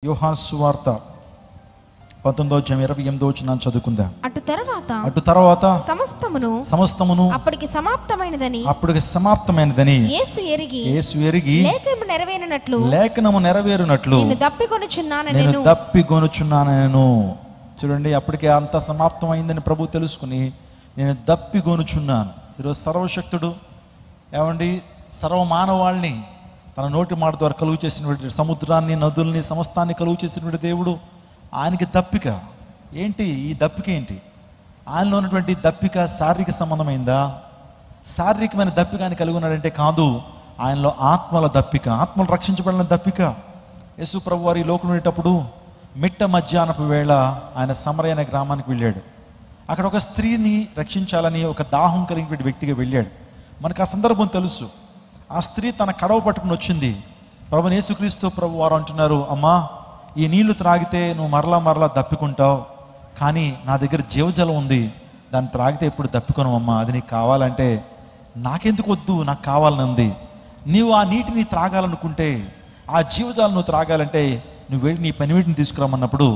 యోహాను సువార్త 19:28 చదువుకుందాం. అటు తర్వాత సమస్తమును అప్పటికి సమాప్తమైనదని యేసు ఎరిగి లేఖనము నెరవేరునట్లు నేను దప్పిగొనుచున్నాను. చూడండి, అప్పటికే అంత సమాప్తమైందని ప్రభు తెలుసుకుని నేను దప్పిగొనుచున్నాను. ఈరోజు సర్వశక్తుడు ఏమండి సర్వమానవాళ్ళని తన నోటి మాట ద్వారా కలుగు చేసినటువంటి సముద్రాన్ని, నదుల్ని, సమస్తాన్ని కలుగు చేసినటువంటి దేవుడు, ఆయనకి దప్పిక ఏంటి? ఈ దప్పిక ఏంటి? ఆయనలో ఉన్నటువంటి దప్పిక శారీరక సంబంధమైందా? శారీరకమైన దప్పిక ఆయన కలిగి ఉన్నాడంటే కాదు. ఆయనలో ఆత్మల దప్పిక, ఆత్మలు రక్షించబడిన దప్పిక. యేసు ప్రభు వారి లోకంలో ఉండేటప్పుడు మిట్ట మధ్యాహ్నపు వేళ ఆయన సమరయ అనే గ్రామానికి వెళ్ళాడు. అక్కడ ఒక స్త్రీని రక్షించాలని ఒక దాహం కలిగిన వ్యక్తిగా వెళ్ళాడు. మనకు ఆ సందర్భం తెలుసు. ఆ స్త్రీ తన కడవ పట్టుకుని వచ్చింది. ప్రభువైన యేసుక్రీస్తు ప్రభు వారు అంటున్నారు, అమ్మా, ఈ నీళ్లు త్రాగితే నువ్వు మరలా దప్పికుంటావు, కానీ నా దగ్గర జీవజలం ఉంది, దాన్ని త్రాగితే ఎప్పుడు దప్పికొను అమ్మా. అది నీకు కావాలంటే నాకెందుకు వద్దు, నాకు కావాలని ఉంది. నీవు ఆ నీటిని త్రాగాలనుకుంటే, ఆ జీవజలం నువ్వు త్రాగాలంటే నువ్వు వెళ్ళి నీ పెనిమిటిని తీసుకురామన్నప్పుడు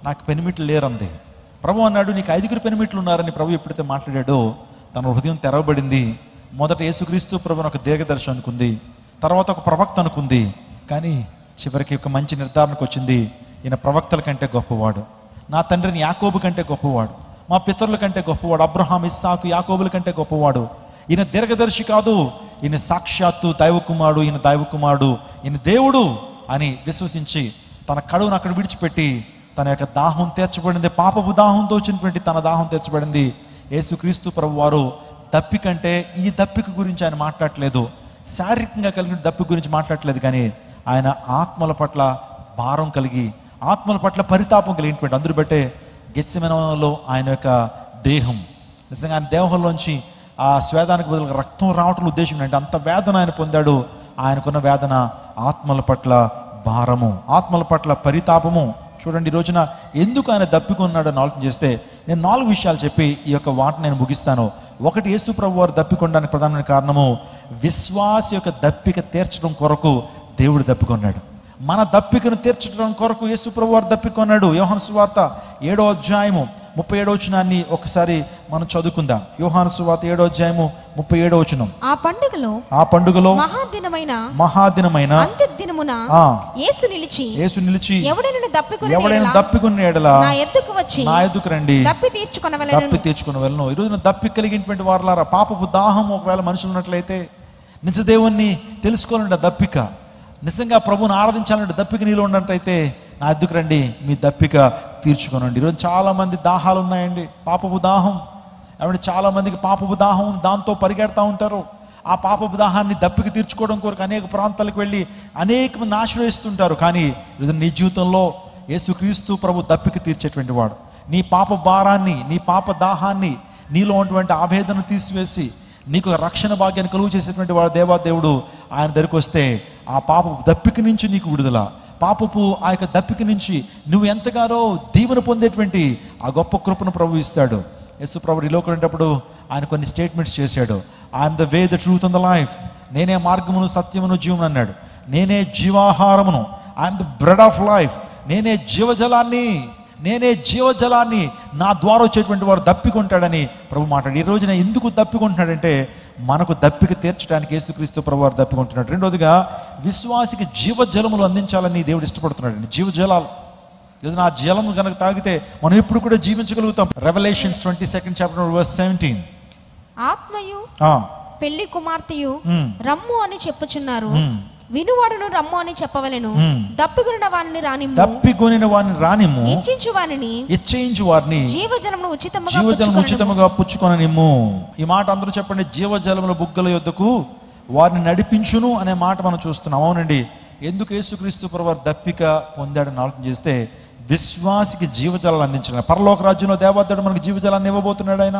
నాకు పెనిమిట్లు లేరంది. ప్రభు అన్నాడు, నీకు 5 పెనిమిట్లు ఉన్నారని ప్రభు ఎప్పుడైతే మాట్లాడాడో తన హృదయం తెరవబడింది. మొదట యేసుక్రీస్తు ప్రభుని ఒక దీర్ఘదర్శి అనుకుంది, తర్వాత ఒక ప్రవక్త అనుకుంది, కానీ చివరికి ఒక మంచి నిర్ధారణకు వచ్చింది. ఈయన ప్రవక్తల కంటే గొప్పవాడు, నా తండ్రిని యాకోబు కంటే గొప్పవాడు, మా పితరుల కంటే గొప్పవాడు, అబ్రహాం, ఇస్సాకు, యాకోబుల కంటే గొప్పవాడు. ఈయన దీర్ఘదర్శి కాదు, ఈయన సాక్షాత్తు దైవకుమారుడు, ఈయన దైవకుమారుడు, ఈయన దేవుడు అని విశ్వసించి తన కడువును అక్కడ విడిచిపెట్టి తన యొక్క దాహం తీర్చబడింది. పాపపు దాహంతో వచ్చినటువంటి తన దాహం తీర్చబడింది. యేసుక్రీస్తు ప్రభు వారు దప్పికంటే ఈ దప్పిక గురించి ఆయన మాట్లాడట్లేదు, శారీరకంగా కలిగిన దప్పిక గురించి మాట్లాడట్లేదు, కానీ ఆయన ఆత్మల పట్ల భారం కలిగి, ఆత్మల పట్ల పరితాపం కలిగినటువంటి. అందరూ బట్టే గెత్సెమనేలో ఆయన యొక్క దేహం, నిజంగా ఆయన దేహంలోంచి ఆ స్వేదానికి బదులుగా రక్తం రావటం ఉద్దేశం ఏంటంటే అంత వేదన ఆయన పొందాడు. ఆయనకున్న వేదన ఆత్మల పట్ల భారము, ఆత్మల పట్ల పరితాపము. చూడండి, ఈ రోజున ఎందుకు ఆయన దప్పికొన్నాడు అని ఆలోచన చేస్తే నేను 4 విషయాలు చెప్పి ఈ యొక్క వాటిని నేను ముగిస్తాను. ఒకటి, యేసు ప్రభు వారు దప్పికొనడానికి ప్రధానమైన కారణము విశ్వాస యొక్క దప్పిక తీర్చడం కొరకు దేవుడు దప్పికొన్నాడు. మన దప్పికను తీర్చడం కొరకు యేసు ప్రభు వారు దప్పికొన్నాడు. యోహాను సువార్త 7:37 ఒకసారి మనం చదువుకుందాం. యోహాను సువార్త 7:37. ఆ పండుగలో మహాదినమైన అంత్యదినమున యేసు నిలిచి ఎవడైనా దప్పికొన్న ఎడల నా ఎద్దుకు రండి, దప్పి తీర్చుకొనవలెను. ఈ రోజున దప్పి కలిగినటువంటి వారులారా, పాపపు దాహం ఒకవేళ మనుషులు ఉన్నట్లయితే, నిజ దేవుణ్ణి తెలుసుకోవాలంటే దప్పిక, నిజంగా ప్రభువుని ఆరాధించాలంటే దప్పిక నీలో ఉన్నట్టయితే నా ఎద్దుకు రండి, మీ దప్పిక తీర్చుకోనండి. ఈరోజు చాలామంది దాహాలు ఉన్నాయండి, పాపపు దాహం. ఏమంటే చాలామందికి పాపపు దాహం, దాంతో పరిగెడతా ఉంటారు. ఆ పాపపు దాహాన్ని దప్పిక తీర్చుకోవడం కొరకు అనేక ప్రాంతాలకు వెళ్ళి అనేక మంది ఆశ్రయిస్తుంటారు. కానీ ఈరోజు నీ జీవితంలో యేసుక్రీస్తు ప్రభు దప్పిక తీర్చేటువంటి వాడు. నీ పాప భారాన్ని, నీ పాప దాహాన్ని, నీలో ఉన్నటువంటి ఆవేదన తీసివేసి నీకు రక్షణ భాగ్యాన్ని కలుగు చేసేటువంటి వాడు దేవాదేవుడు. ఆయన దగ్గరికి వస్తే ఆ పాపపు దప్పిక నుంచి నీకు విడుదల, పాపపు ఆ యొక్క దప్పిక నుంచి నువ్వు ఎంతగానో దీవెన పొందేటువంటి ఆ గొప్ప కృపను ప్రభు ఇస్తాడు. యేసు ప్రభు ఈ లోకంలో ఉండేటప్పుడు ఆయన కొన్ని స్టేట్మెంట్స్ చేశాడు. I'm the way, the truth and the life. నేనే మార్గమును, సత్యమును, జీవమును అన్నాడు. నేనే జీవాహారమును, I'm the bread of life. నేనే జీవజలాన్ని నా ద్వారా వచ్చేటువంటి వారు దప్పికొంటాడని ప్రభు మాట్లాడు. ఈ రోజున ఎందుకు దప్పికొంటున్నాడంటే మనకు దప్పిక తీర్చడానికి యేసుక్రీస్తు ప్రభు వారు దప్పికొంటున్నాడు. రెండోదిగా, విశ్వాసికి జీవజలములు అందించాలని దేవుడు ఇష్టపడుతున్నాడు. జీవజలాలు, ఆ జలము కనుక తాగితే మనం ఎప్పుడు కూడా జీవించగలుగుతాం. రెవల్యూషన్స్ 22:17. ఆత్మయు పెళ్లి కుమార్తెయు రమ్ము అని చెప్పుచున్నారు, వినువాడును రమ్ము అని చెప్పవలెను. దప్పికొనిన వారిని రానిమ్ము, ఇచ్చించు వారిని జీవజలమును ఉచితముగా పుచ్చుకొననిమ్ము. ఈ మాట అందరూ చెప్పండి. జీవజలముల బుగ్గల యొద్దకు వారిని నడిపించును అనే మాట మనం చూస్తున్నాం. అవునండి, ఎందుకు యేసుక్రీస్తు ప్రభువు దప్పిక పొందాడని ఆలోచన చేస్తే విశ్వాసికి జీవజలాలు అందించడం. పరలోక రాజ్యంలో దేవదేవుడు మనకు జీవజలాన్ని ఇవ్వబోతున్నాడు. ఆయన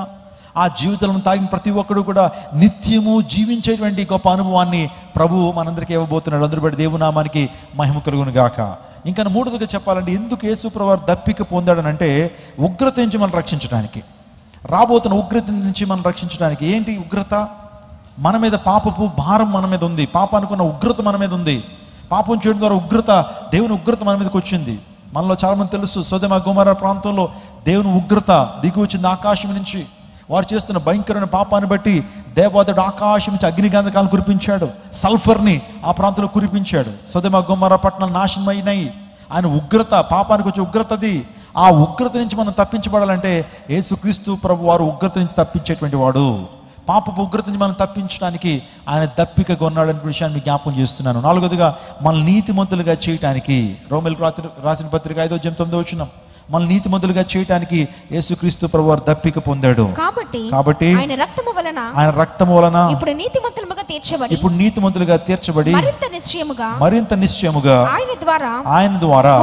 ఆ జీవితాలను తాగిన ప్రతి ఒక్కడు కూడా నిత్యము జీవించేటువంటి గొప్ప అనుభవాన్ని ప్రభు మనందరికీ ఇవ్వబోతున్నాడు. అందరూ బట్టి దేవునామానికి మహిమ కలుగును గాక. ఇంకా మూడోదిగా చెప్పాలంటే ఎందుకు యేసు ప్రభువు దప్పిక పొందాడనంటే ఉగ్రత నుంచి మనం రక్షించడానికి, రాబోతున్న ఉగ్రత నుంచి మనం రక్షించడానికి. ఏంటి ఉగ్రత? మన మీద పాపపు భారం మన మీద ఉంది, పాపానుకున్న ఉగ్రత మన మీద ఉంది. పాపం చేయడం ద్వారా ఉగ్రత, దేవుని ఉగ్రత మన మీదకి వచ్చింది. మనలో చాలామంది తెలుసు, సొదొమ గొమొర్రా ప్రాంతంలో దేవుని ఉగ్రత దిగి వచ్చింది ఆకాశం నుంచి. వారు చేస్తున్న భయంకరమైన పాపాన్ని బట్టి దేవదూత ఆకాశం నుంచి అగ్నిగంధకాలను కురిపించాడు, సల్ఫర్ని ఆ ప్రాంతంలో కురిపించాడు. సొదొమ గొమొర్రా పట్టణాలు నాశనం అయినాయి. ఆయన ఉగ్రత, పాపానికి వచ్చే ఉగ్రతది. ఆ ఉగ్రత నుంచి మనం తప్పించబడాలంటే యేసుక్రీస్తు ప్రభు వారు ఉగ్రత నుంచి తప్పించేటువంటి వాడు. పాపపు ఉగ్రత నుంచి మనం తప్పించడానికి ఆయన దప్పికగా ఉన్నాడనే విషయాన్ని మీకు జ్ఞాపకం చేస్తున్నాను. 4వదిగా మన నీతిమంతులుగా చేయటానికి, రోమీయులకు రాసిన పత్రిక 5:9 మన నీతిమంతులుగా చేయటానికి యేసుక్రీస్తు ప్రభు వారు దప్పిక పొందాడు. కాబట్టి ఆయన రక్తము వలన ఇప్పుడు నీతిమంతులుగా తీర్చబడి మరింత నిశ్చయముగా ఆయన ద్వారా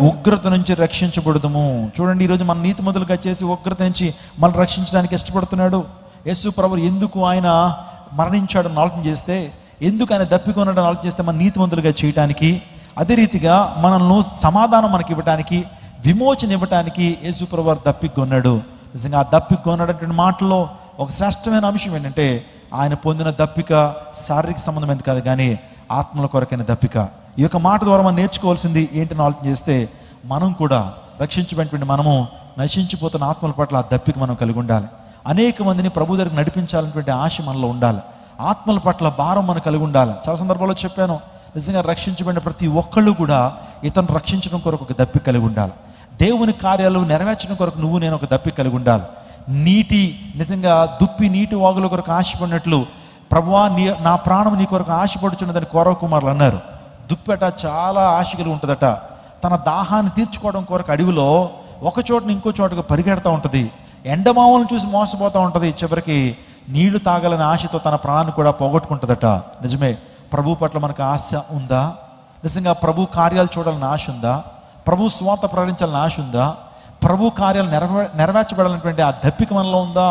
ఉగ్రత నుంచి రక్షించబడదుము. చూడండి, ఈరోజు మన నీతిమంతులుగా చేసి ఉగ్రత నుంచి మనం రక్షించడానికి ఇష్టపడుతున్నాడు యేసు ప్రభు. ఎందుకు ఆయన మరణించాడని ఆలోచన చేస్తే, ఎందుకు ఆయన దప్పిక ఉన్నాడని ఆలోచన చేస్తే మన నీతిమంతులుగా చేయటానికి, అదే రీతిగా మనల్ని సమాధానం మనకి ఇవ్వటానికి, విమోచన ఇవ్వటానికి యేసు ప్రభు వారు దప్పిక ఉన్నాడు. నిజంగా ఆ దప్పిక ఉన్నాడటువంటి మాటలో ఒక శ్రేష్టమైన అంశం ఏంటంటే, ఆయన పొందిన దప్పిక శారీరక సంబంధమైనది కాదు కానీ ఆత్మల కొరకైన దప్పిక. ఈ యొక్క మాట ద్వారా మనం నేర్చుకోవాల్సింది ఏంటని ఆలోచన చేస్తే, మనం కూడా రక్షించబడినటువంటి మనము నశించిపోతున్న ఆత్మల పట్ల ఆ దప్పిక మనం కలిగి ఉండాలి. అనేక మందిని ప్రభు దగ్గరికి నడిపించాలనేటువంటి ఆశ మనలో ఉండాలి. ఆత్మల పట్ల భారం మనం కలిగి ఉండాలి. చాలా సందర్భాల్లో చెప్పాను, నిజంగా రక్షించబడిన ప్రతి ఒక్కళ్ళు కూడా ఇతను రక్షించడం కొరకు ఒక దప్పిక కలిగి ఉండాలి. దేవుని కార్యాలు నెరవేర్చడం కొరకు నువ్వు నేను ఒక దప్పిక కలిగి ఉండాలి. నిజంగా దుప్పి నీటి వాగుల కొరకు ఆశపడినట్లు, ప్రభువా నా ప్రాణం నీ కొరకు ఆశపడుచున్నదని కౌరవ కుమారులు అన్నారు. దుప్పట చాలా ఆశ కలిగి ఉంటుందట. తన దాహాన్ని తీర్చుకోవడం కొరకు అడవిలో ఒక చోటని ఇంకో చోటకు పరిగెడతా ఉంటుంది. ఎండమావులను చూసి మోసపోతూ ఉంటుంది. చివరికి నీళ్లు తాగాలని ఆశతో తన ప్రాణాన్ని కూడా పోగొట్టుకుంటుందట. నిజమే, ప్రభు పట్ల మనకు ఆశ ఉందా? నిజంగా ప్రభు కార్యాలు చూడాలని ఆశ ఉందా? ప్రభు స్వార్థ ప్రకటించాలని ఆశ ఉందా? ప్రభు కార్యాలు నెరవేర్చబడాలనేటువంటి ఆ దప్పిక మనలో ఉందా?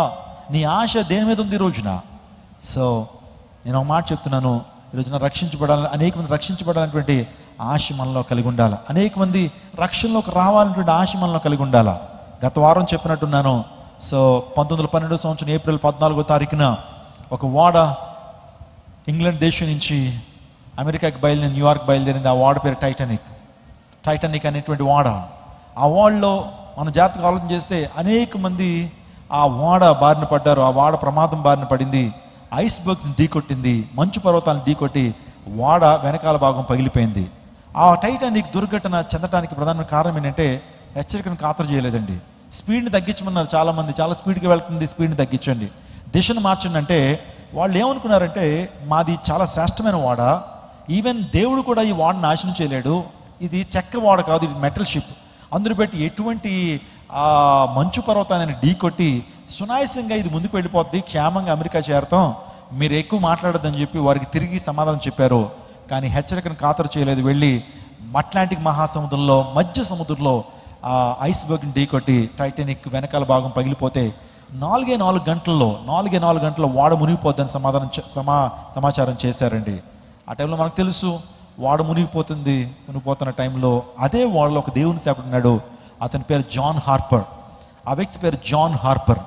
నీ ఆశ దేని మీద ఉంది ఈ రోజున? సో నేను ఒక మాట చెప్తున్నాను, ఈరోజున అనేక మంది రక్షించబడాలనేటువంటి ఆశ మనలో కలిగి ఉండాలి. అనేక మంది రక్షణలోకి రావాలనేటువంటి ఆశ మనలో కలిగి ఉండాలి. గత వారం చెప్పినట్టున్నాను. సో 1912 ఏప్రిల్ 14వ తారీఖున ఒక ఓడ ఇంగ్లాండ్ దేశం నుంచి అమెరికాకి బయలుదేరి న్యూయార్క్ బయలుదేరింది. ఆ ఓడ పేరు టైటానిక్ అనేటువంటి ఓడ. ఆ ఓడలో మన జాతక ఆలోచన చేస్తే అనేక మంది ఆ ఓడ బారిన పడ్డారు. ఆ ఓడ ప్రమాదం బారిన పడింది. ఐస్బర్గ్స్ని ఢీకొట్టింది, మంచు పర్వతాలను ఢీకొట్టి ఓడ వెనకాల భాగం పగిలిపోయింది. ఆ టైటానిక్ దుర్ఘటన చెందడానికి ప్రధానమైన కారణం ఏంటంటే, హెచ్చరికను ఖాతరు చేయలేదండి. స్పీడ్ని తగ్గించమన్నారు చాలామంది. చాలా స్పీడ్గా వెళ్తుంది, స్పీడ్ని తగ్గించండి, దిశను మార్చండి అంటే వాళ్ళు ఏమనుకున్నారంటే, మాది చాలా శ్రేష్టమైన ఓడ, ఈవెన్ దేవుడు కూడా ఈ ఓడను నాశనం చేయలేడు, ఇది చెక్క ఓడ కాదు, ఇది మెటల్ షిప్, అందులో పెట్టి ఎటువంటి మంచు పర్వతాన్ని ఢీకొట్టి సునాయాసంగా ఇది ముందుకు వెళ్ళిపోద్ది, క్షేమంగా అమెరికా చేరతాం, మీరు ఎక్కువ మాట్లాడొద్దని చెప్పి వారికి తిరిగి సమాధానం చెప్పారు. కానీ హెచ్చరికను ఖాతరు చేయలేదు. వెళ్ళి అట్లాంటిక్ మహాసముద్రంలో, మధ్య సముద్రంలో ఐస్బర్గ్ని ఢీకొట్టి టైటానిక్ వెనకాల భాగం పగిలిపోతే 4 గంటల్లో ఓడ మునిగిపోద్దని సమాచారం చేశారండి. ఆ టైంలో మనకు తెలుసు ఓడ మునిగిపోతున్న టైంలో అదే ఓడలో ఒక దేవుని సేవకుడు ఉన్నాడు. అతని పేరు జాన్ హార్పర్. ఆ వ్యక్తి పేరు జాన్ హార్పర్.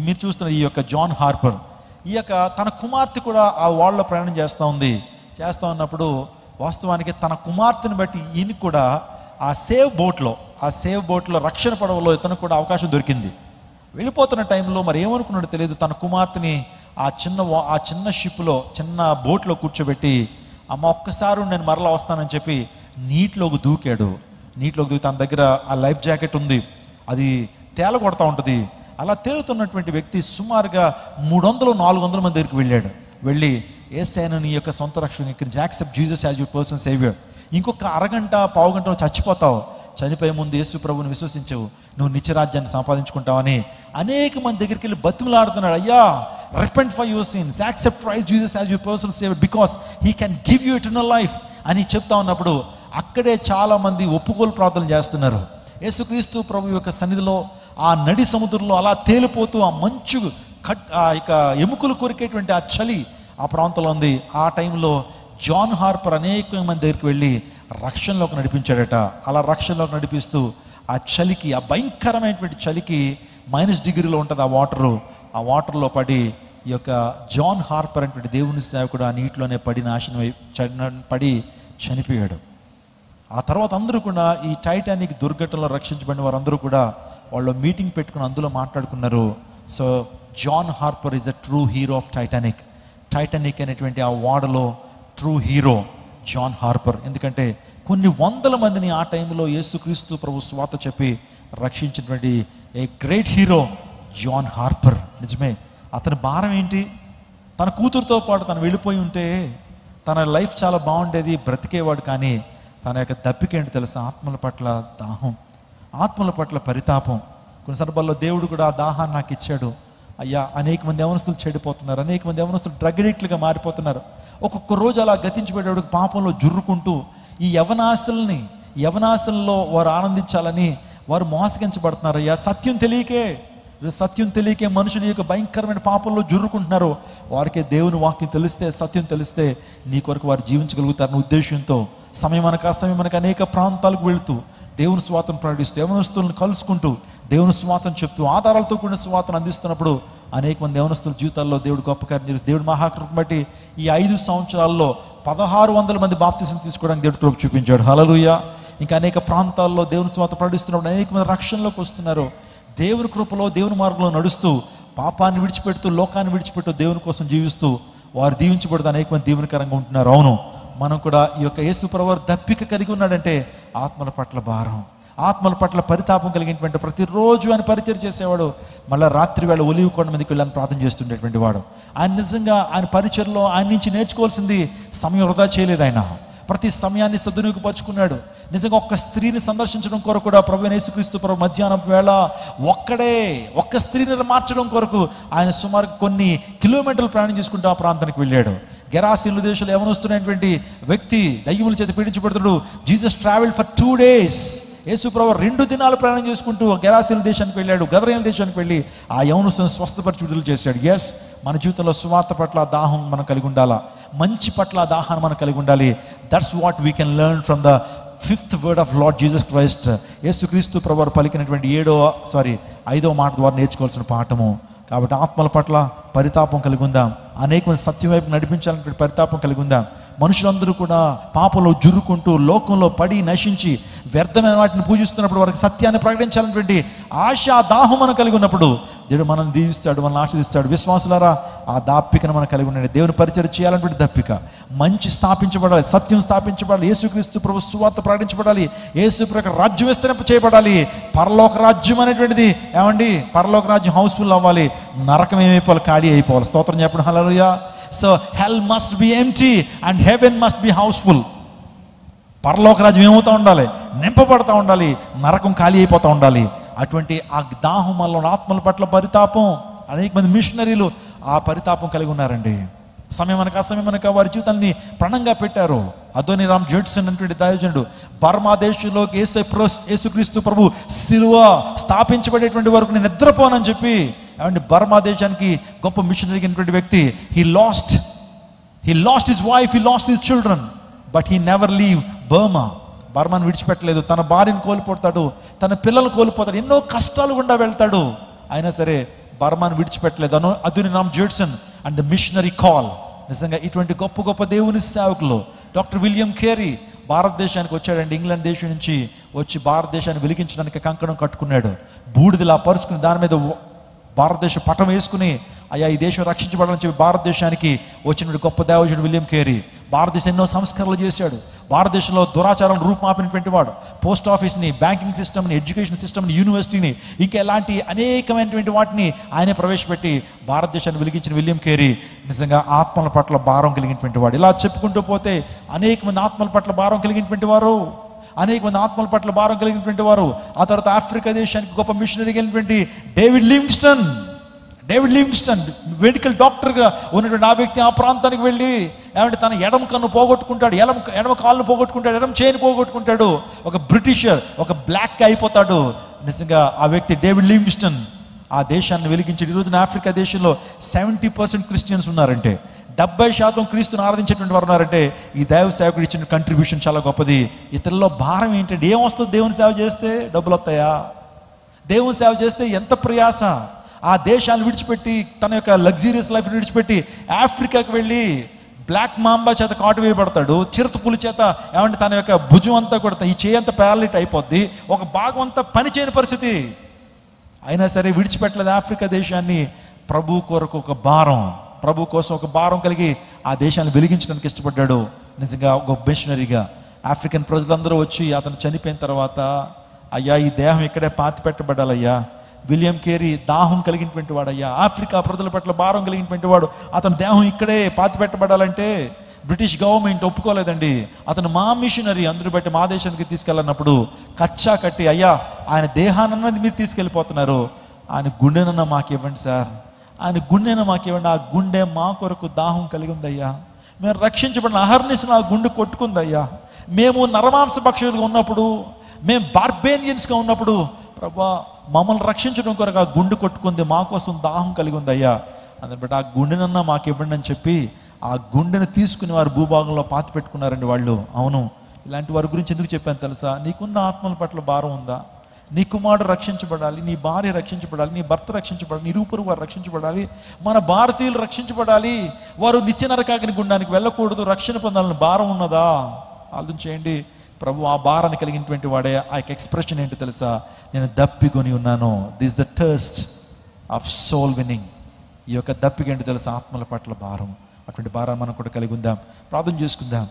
మీరు చూస్తున్న ఈ యొక్క జాన్ హార్పర్, ఈ యొక్క తన కుమార్తె కూడా ఆ ఓడలో ప్రయాణం చేస్తూ ఉన్నప్పుడు వాస్తవానికి తన కుమార్తెను బట్టి ఈయనకి కూడా ఆ సేవ్ బోట్లో రక్షణ పడవలో ఇతను కూడా అవకాశం దొరికింది. వెళ్ళిపోతున్న టైంలో మరి ఏమనుకున్నాడో తెలియదు, తన కుమార్తెని ఆ చిన్న షిప్లో, చిన్న బోట్లో కూర్చోబెట్టి, అమ్మ ఒక్కసారి నేను మరలా వస్తానని చెప్పి నీటిలోకి దూకాడు. తన దగ్గర ఆ లైఫ్ జాకెట్ ఉంది, అది తేల కొడతా ఉంటుంది. అలా తేలుతున్నటువంటి వ్యక్తి సుమారుగా 300-400 మంది దగ్గరికి వెళ్ళి యేసయ్యను నీ యొక్క సొంత రక్షణ, accept Jesus as your personal saviour, ఇంకొక అరగంట పావుగంట చచ్చిపోతావు, చనిపోయే ముందు యేసు ప్రభువుని విశ్వసించవు, నువ్వు నిత్యరాజ్యాన్ని సంపాదించుకుంటావని అనేక మంది దగ్గరికి వెళ్ళి బతిమలాడుతున్నాడు. అయ్యా, repent for your sins, accept Christ Jesus as your personal savior because he can give you eternal life అని చెప్తా ఉన్నప్పుడు అక్కడే చాలా మంది ఒప్పుకోలు ప్రార్థనలు చేస్తున్నారు. యేసుక్రీస్తు ప్రభు యొక్క సన్నిధిలో ఆ నడి సముద్రంలో అలా తేలిపోతూ ఆ మంచు ఎముకలు కొరికేటువంటి ఆ చలి ఆ ప్రాంతంలో ఉంది. ఆ టైంలో జాన్ హార్పర్ అనేక మంది దగ్గరికి వెళ్ళి రక్షణలోకి నడిపించాడట. అలా రక్షణలోకి నడిపిస్తూ ఆ చలికి, ఆ భయంకరమైనటువంటి చలికి -డిగ్రీలో ఉంటుంది ఆ వాటర్లో పడి ఈ యొక్క జాన్ హార్పర్ అనేటువంటి దేవుని సేవకుడు ఆ నీటిలోనే పడి పడి చనిపోయాడు. ఆ తర్వాత అందరూ కూడా ఈ టైటానిక్ దుర్ఘటనలో రక్షించబడిన వారందరూ కూడా వాళ్ళు మీటింగ్ పెట్టుకుని అందులో మాట్లాడుకున్నారు. So John Harper is a true hero of Titanic. Titanic అనేటువంటి ఆ ఓడలో ట్రూ హీరో జాన్ హార్పర్. ఎందుకంటే కొన్ని వందల మందిని ఆ టైంలో యేసుక్రీస్తు ప్రభు స్వాత చెప్పి రక్షించినటువంటి a great hero John Harper. నిజమే, అతని భారం ఏంటి? తన కూతురుతో పాటు తను వెళ్ళిపోయి ఉంటే తన లైఫ్ చాలా బాగుండేది, బ్రతికేవాడు. కానీ తన యొక్క దప్పిక ఏంటి తెలుసా? ఆత్మల పట్ల దాహం, ఆత్మల పట్ల పరితాపం. కొన్ని సందర్భాల్లో దేవుడు కూడా ఆ దాహాన్ని నాకు ఇచ్చాడు. అయ్యా, అనేక మంది యవనస్తులు చెడిపోతున్నారు, అనేక మంది యవనస్తులు డ్రగ్ అడిక్ట్లుగా మారిపోతున్నారు. ఒక్కొక్క రోజు అలా గతించిపోయేవాడు పాపంలో జుర్రుకుంటూ ఈ యవనాశల్లో వారు ఆనందించాలని వారు మోసగించబడుతున్నారు. అయ్యా, సత్యం తెలియకే మనుషుని యొక్క భయంకరమైన పాపంలో జుర్రుకుంటున్నారు. వారికి దేవుని వాక్యం తెలిస్తే, సత్యం తెలిస్తే నీ కొరకు వారు జీవించగలుగుతారన్న ఉద్దేశంతో సమయం అనక అనేక ప్రాంతాలకు వెళుతూ దేవుని స్వాతం ప్రకటిస్తూ యవనస్తులను కలుసుకుంటూ దేవుని స్వాతం చెప్తూ ఆధారాలతో కూడిన స్వాతం అందిస్తున్నప్పుడు అనేక మంది యవనస్తుల జీవితాల్లో దేవుడు గొప్ప కార్యం చేసి దేవుడు మహాకృపను బట్టి ఈ 5 సంవత్సరాల్లో 1600 మంది బాప్తిసం తీసుకోవడానికి దేవుడు కృప చూపించాడు. హల్లెలూయా. ఇంకా అనేక ప్రాంతాల్లో దేవుని స్వాతం ప్రకటిస్తున్నప్పుడు అనేక మంది రక్షణలోకి వస్తున్నారు. దేవుని కృపలో దేవుని మార్గంలో నడుస్తూ పాపాన్ని విడిచిపెడుతూ లోకాన్ని విడిచిపెడుతూ దేవుని కోసం జీవిస్తూ వారు దీవించబడుతూ అనేక మంది దీవెనకరంగా ఉంటున్నారు. అవును, మనం కూడా ఈ యొక్క యేసు ప్రభువు దప్పిక కలిగి ఉన్నాడంటే ఆత్మల పట్ల భారం, ఆత్మల పట్ల పరితాపం కలిగినటువంటి ప్రతిరోజు ఆయన పరిచయం చేసేవాడు. మళ్ళీ రాత్రి వేళ ఒలివ కొండ మీదకి వెళ్ళని ప్రార్థన చేస్తుండేటువంటి వాడు. ఆయన నిజంగా ఆయన పరిచయలో ఆయన నుంచి నేర్చుకోవాల్సింది సమయం వృధా చేయలేదు. ఆయన ప్రతి సమయాన్ని సద్వినియోగపరుచుకున్నాడు. నిజంగా ఒక్క స్త్రీని సందర్శించడం కొరకు కూడా ప్రభువైన యేసుక్రీస్తు ప్రభు మధ్యాహ్నం వేళ ఒక్క స్త్రీని మార్చడం కొరకు ఆయన సుమారు కొన్ని కిలోమీటర్లు ప్రయాణం చేసుకుంటూ ఆ ప్రాంతానికి వెళ్ళాడు. గెరాసీనుల దేశంలో యవనస్తున్నటువంటి వ్యక్తి దయ్యముల చేత పీడించబడుతున్నాడు. Jesus travel for 2 days. యేసు ప్రభు 2 దినాలు ప్రయాణం చేసుకుంటూ గెరాసీనుల దేశానికి వెళ్ళాడు, గదరేయుల దేశానికి వెళ్ళి ఆ యవనస్తులను స్వస్థపరిచి విడుదల చేశాడు. ఎస్, మన జీవితంలో సువార్త పట్ల దాహం మనం కలిగి ఉండాలా, మంచి పట్ల దాహాన్ని మనం కలిగి ఉండాలి. That's what we can learn from the 5th word of Lord Jesus Christ. యేసుక్రీస్తు ప్రభువు పలికినటువంటి 5వ మాట ద్వారా నేర్చుకోవాల్సిన పాఠము. కాబట్టి ఆత్మల పట్ల పరితాపం కలిగి ఉందాం. అనేక మంది సత్యం వైపు నడిపించాలనే పరితాపం కలిగి ఉందాం. మనుషులందరూ కూడా పాపంలో జుర్రుకుంటూ లోకంలో పడి నశించి వ్యర్థమైన వాటిని పూజిస్తున్నప్పుడు వారికి సత్యాన్ని ప్రకటించాలనేటువంటి ఆశ, దాహం మనం కలిగి ఉన్నప్పుడు దేవుడు మనల్ని దీవిస్తాడు, మనల్ని ఆశీర్దిస్తాడు. విశ్వాసులారా, ఆ దాప్పికను మనం కలిగి ఉండండి. దేవుని పరిచయం చేయాలన్నటువంటి దప్పిక, మంచి స్థాపించబడాలి, సత్యం స్థాపించబడాలి, యేసుక్రీస్తు ప్రభు సువార్త ప్రకటించబడాలి, యేసు ప్రభు రాజ్యం విస్తరింప చేయబడాలి. పరలోక రాజ్యం అనేటువంటిది పరలోక రాజ్యం హౌస్ఫుల్ అవ్వాలి, నరకం ఏమైపోవాలి, ఖాళీ అయిపోవాలి. స్తోత్రం చెప్పండి. హల్లెలూయా. So hell must be empty and heaven must be houseful. పరలోక రాజ్యం ఏమవుతూ ఉండాలి, నింపబడతా ఉండాలి, నరకం ఖాళీ అయిపోతూ ఉండాలి. అటువంటి ఆ దాహం వల్ల ఆత్మల పట్ల పరితాపం, అనేక మంది మిషనరీలు ఆ పరితాపం కలిగి ఉన్నారండి. అసమయమనక వారి జీవితాన్ని ప్రణంగా పెట్టారు. అదోనీరామ్ జడ్సన్ అనేటువంటి దైవజనుడు బర్మా దేశంలోకి యేసుక్రీస్తు ప్రభు సిలువ స్థాపించబడేటువంటి వరకు నేను నిద్రపోనని చెప్పి బర్మా దేశానికి గొప్ప మిషనరీ అయినటువంటి వ్యక్తి, he lost his wife, he lost his children, but he never leave Burma. బర్మాను విడిచిపెట్టలేదు. తన భార్యను కోల్పోతాడు, తన పిల్లలను కోల్పోతాడు, ఎన్నో కష్టాలు గుండా వెళ్తాడు. అయినా సరే బర్మాను విడిచిపెట్టలేదు. Adoniram Judson and the missionary call. నిజంగా ఇటువంటి గొప్ప గొప్ప దేవుని సేవకులు. డాక్టర్ విలియం కేరీ భారతదేశానికి వచ్చాడండి. ఇంగ్లాండ్ దేశం నుంచి వచ్చి భారతదేశాన్ని వెలిగించడానికి కంకణం కట్టుకున్నాడు. బూడిదలా పరుచుకుని దాని మీద భారతదేశ పటం వేసుకుని అయ్యా ఈ దేశం రక్షించబడాలని చెప్పి భారతదేశానికి వచ్చిన గొప్ప దేవజనుడు విలియం కేరీ. భారతదేశం ఎన్నో సంస్కరణలు చేశాడు. భారతదేశంలో దురాచారాలను రూపుమాపినటువంటి వాడు. పోస్ట్ ఆఫీస్ని, బ్యాంకింగ్ సిస్టమ్ని, ఎడ్యుకేషన్ సిస్టమ్ని, యూనివర్సిటీని, ఇంకా ఎలాంటి అనేకమైనటువంటి వాటిని ఆయనే ప్రవేశపెట్టి భారతదేశాన్ని వెలిగించిన విలియం కేరీ నిజంగా ఆత్మల పట్ల భారం కలిగినటువంటి వాడు. ఇలా చెప్పుకుంటూ పోతే అనేక మంది ఆత్మల పట్ల భారం కలిగినటువంటి వారు, అనేక మంది ఆత్మల పట్ల భారం కలిగినటువంటి వారు. ఆ తర్వాత ఆఫ్రికా దేశానికి గొప్ప మిషనరీ అయినటువంటి డేవిడ్ లివింగ్స్టన్ మెడికల్ డాక్టర్గా ఉన్నటువంటి ఆ వ్యక్తి ఆ ప్రాంతానికి వెళ్ళి తన ఎడమ కన్ను పోగొట్టుకుంటాడు, ఎడమ కాళ్ళను పోగొట్టుకుంటాడు, ఎడమ చేయిని పోగొట్టుకుంటాడు. ఒక బ్రిటిషర్, ఒక బ్లాక్ అయిపోతాడు. నిజంగా ఆ వ్యక్తి డేవిడ్ లివింగ్స్టన్ ఆ దేశాన్ని వెలిగించాడు. ఈరోజున ఆఫ్రికా దేశంలో 70% క్రిస్టియన్స్ ఉన్నారంటే, 70% క్రీస్తుని ఆరాధించేటువంటి వారు ఉన్నారంటే ఈ దైవ సేవకుడు ఇచ్చిన కంట్రిబ్యూషన్ చాలా గొప్పది. ఇతరుల్లో భారం ఏంటంటే, ఏమొస్తుంది దేవుని సేవ చేస్తే? డబ్బులు వస్తాయా? దేవుని సేవ చేస్తే ఎంత ప్రయాస? ఆ దేశాన్ని విడిచిపెట్టి, తన యొక్క లగ్జీరియస్ లైఫ్ని విడిచిపెట్టి ఆఫ్రికాకి వెళ్ళి బ్లాక్ మాంబా చేత కాటు వేయబడతాడు. చిరుతపులి చేత ఏమంటే తన యొక్క భుజం అంతా కూడా, ఈ చేయి అంతా ప్యారలిట్ అయిపోద్ది, ఒక భాగం అంతా పని చేయని పరిస్థితి. అయినా సరే విడిచిపెట్టలేదు ఆఫ్రికా దేశాన్ని. ప్రభు కొరకు ఒక భారం, ప్రభు కోసం ఒక భారం కలిగి ఆ దేశాన్ని వెలిగించడానికి ఇష్టపడ్డాడు. నిజంగా ఒక మిషనరీగా ఆఫ్రికన్ ప్రజలందరూ వచ్చి అతను చనిపోయిన తర్వాత, అయ్యా ఈ దేహం ఇక్కడే పాతి పెట్టబడాలయ్యా. విలియం కేరీ దాహం కలిగినటువంటి వాడయ్యా, ఆఫ్రికా ప్రజల పట్ల భారం కలిగినటువంటి వాడు, అతని దేహం ఇక్కడే పాతి పెట్టబడాలంటే బ్రిటిష్ గవర్నమెంట్ ఒప్పుకోలేదండి. అతను మా మిషనరీ, అందరూ బట్టి మా దేశానికి తీసుకెళ్ళినప్పుడు కచ్చా కట్టి, అయ్యా ఆయన దేహాన్నది మీరు తీసుకెళ్ళిపోతున్నారు, ఆయన గుండెనన్నా మాకు ఇవ్వండి సార్, ఆయన గుండెన మాకు ఇవ్వండి. ఆ గుండె మా కొరకు దాహం కలిగి ఉందయ్యా, మేము రక్షించబడిన అహర్నిశను ఆ గుండె కొట్టుకుందయ్యా. మేము నరమాంస భక్షకులుగా ఉన్నప్పుడు, మేము బార్బేనియన్స్గా ఉన్నప్పుడు, ప్రభా మమ్మల్ని రక్షించడం కొరకు ఆ గుండె కొట్టుకుంది, మా కోసం దాహం కలిగి ఉందయ్యా. అందుని బట్టి ఆ గుండెనన్నా మాకు ఇవ్వండి అని చెప్పి ఆ గుండెను తీసుకుని వారు భూభాగంలో పాతి పెట్టుకున్నారండి వాళ్ళు. అవును, ఇలాంటి వారి గురించి ఎందుకు చెప్పాను తెలుసా? నీకున్న ఆత్మల పట్ల భారం ఉందా? నీ కుమారుడు రక్షించబడాలి, నీ భార్య రక్షించబడాలి, నీ భర్త రక్షించబడాలి, నీ ఇరుగు వారు రక్షించబడాలి, మన భారతీయులు రక్షించబడాలి, వారు నిత్య నరకాగ్ని గుండానికి వెళ్ళకూడదు, రక్షణ పొందాలని భారం ఉన్నదా? ఆలోచన చేయండి. ప్రభు ఆ భారాన్ని కలిగినటువంటి వాడే. ఆ యొక్క ఎక్స్ప్రెషన్ ఏంటి తెలుసా? నేను దప్పికొని ఉన్నాను. This the thirst of soul winning. ఈ యొక్క దప్పిక ఏంటి తెలుసా? ఆత్మల పట్ల భారం. అటువంటి భారం మనం కూడా కలిగి ఉందాం. ప్రార్థన చేసుకుందాం.